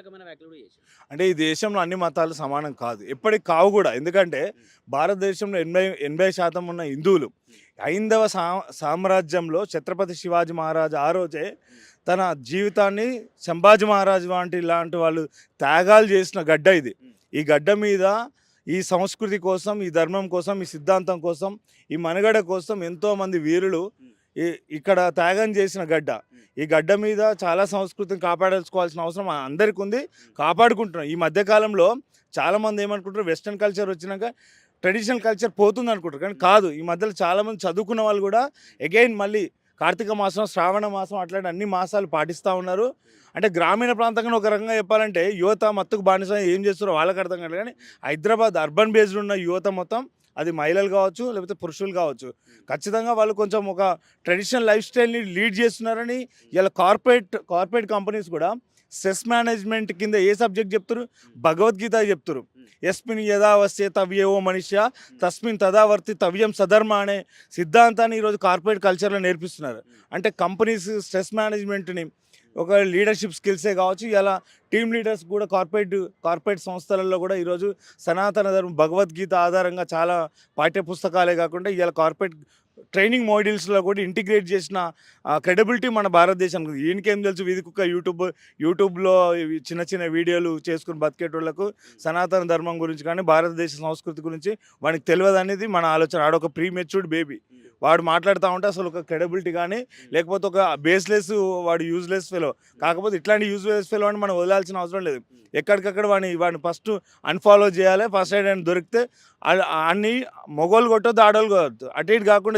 రకమైన వ్యాఖ్యలు కూడా చేశారు. అంటే ఈ దేశంలో అన్ని మతాలు సమానం కాదు. ఎప్పటికి కావు గూడా. ఎందుకంటే హ్మ్. భారతదేశంలో 80% ఉన్న హిందువులు. హ్మ్. హైందవ సామ్రాజ్యంలో ఛత్రపతి శివాజీ మహారాజ్ ఆ రోజే హ్మ్. తన జీవితాన్ని సంభాజీ మహారాజ్ ఇలాంటి వాళ్ళు త్యాగాలు చేసిన గడ్డ ఇది. హ్మ్. ఈ గడ్డ మీద ఈ సంస్కృతి కోసం, ఈ ధర్మం కోసం, ఈ సిద్ధాంతం కోసం, ఈ మనుగడ కోసం ఎంతోమంది వీరులు హ్మ్. ఈ ఇక్కడ త్యాగం చేసిన గడ్డ. హ్మ్. ఈ గడ్డ మీద చాలా సంస్కృతిని కాపాడాల్సుకోవాల్సిన అవసరం అందరికుంది. హ్మ్. కాపాడుకుంటున్నాం. ఈ మధ్య కాలంలో చాలామంది ఏమనుకుంటారు వెస్టర్న్ కల్చర్ వచ్చినాక ట్రెడిషనల్ కల్చర్ పోతుందనుకుంటారు. కానీ హ్మ్. కాదు. ఈ మధ్యలో చాలామంది చదువుకున్న వాళ్ళు కూడా అగైన్ మళ్ళీ కార్తీక మాసం, శ్రావణ మాసం అట్లాంటి అన్ని మాసాలు పాటిస్తా ఉన్నారు. అంటే గ్రామీణ ప్రాంతంగా ఒక రకంగా చెప్పాలంటే యువత మత్తుకు బానిస ఏం చేస్తారో వాళ్ళకి అర్థం కాదు. కానీ హైదరాబాద్ అర్బన్ బేస్డ్ ఉన్న యువత మొత్తం అది మహిళలు కావచ్చు, లేకపోతే పురుషులు కావచ్చు. ఖచ్చితంగా వాళ్ళు కొంచెం ఒక ట్రెడిషనల్ లైఫ్ స్టైల్‌ని లీడ్ చేస్తున్నారని ఇలా కార్పొరేట్ కంపెనీస్ కూడా స్ట్రెస్ మేనేజ్‌మెంట్ కింద ఏ సబ్జెక్ట్ చెప్తుర్రు? భగవద్గీత చెప్తుర్రు. యస్మిన్ యదా వస్య తవ్యేవో మనిష తస్మిన్ తదా వర్తితవ్యం సధర్మ అనే సిద్ధాంతాన్ని ఈరోజు కార్పొరేట్ కల్చర్‌లో నేర్పిస్తున్నారు. అంటే కంపెనీస్ స్ట్రెస్ మేనేజ్‌మెంట్‌ని ఒక లీడర్‌షిప్ స్కిల్సే కావచ్చు, ఇలా టీమ్ లీడర్స్ కూడా కార్పొరేట్ సంస్థలలో కూడా ఈరోజు సనాతన ధర్మం భగవద్గీత ఆధారంగా చాలా పాఠ్య పుస్తకాలే కాకుండా ఇవాళ కార్పొరేట్ ట్రైనింగ్ మోడ్యూల్స్‌లో కూడా ఇంటిగ్రేట్ చేసిన క్రెడిబిలిటీ మన భారతదేశానికి ఉంది. ఈయనకేం తెలుసు వీధి కుక్క యూట్యూబ్‌లో ఇవి చిన్న చిన్న వీడియోలు చేసుకొని బతికేటోళ్ళకు సనాతన ధర్మం గురించి కానీ, భారతదేశ సంస్కృతి గురించి వానికి తెలవదనేది మన ఆలోచన. ఆడొక ప్రీ మెచ్యూర్డ్ బేబీ. వాడు మాట్లాడుతూ ఉంటే అసలు ఒక క్రెడిబిలిటీ కానీ, లేకపోతే ఒక బేస్‌లెస్ వాడు యూజ్‌లెస్ ఫెలో. కాకపోతే ఇట్లాంటి యూజ్‌లెస్ ఫెలో అని మనం వదలాల్సిన అవసరం లేదు. ఎక్కడికక్కడ వాడిని ఫస్ట్ అన్‌ఫాలో చేయాలి. ఫస్ట్ ఎయిడ్ అని దొరికితే ఆడిని మొగోళ్ళు కొట్టొద్దు, ఆడోళ్ళు కొట్టొద్దు. అటు ఇటు కాకుండా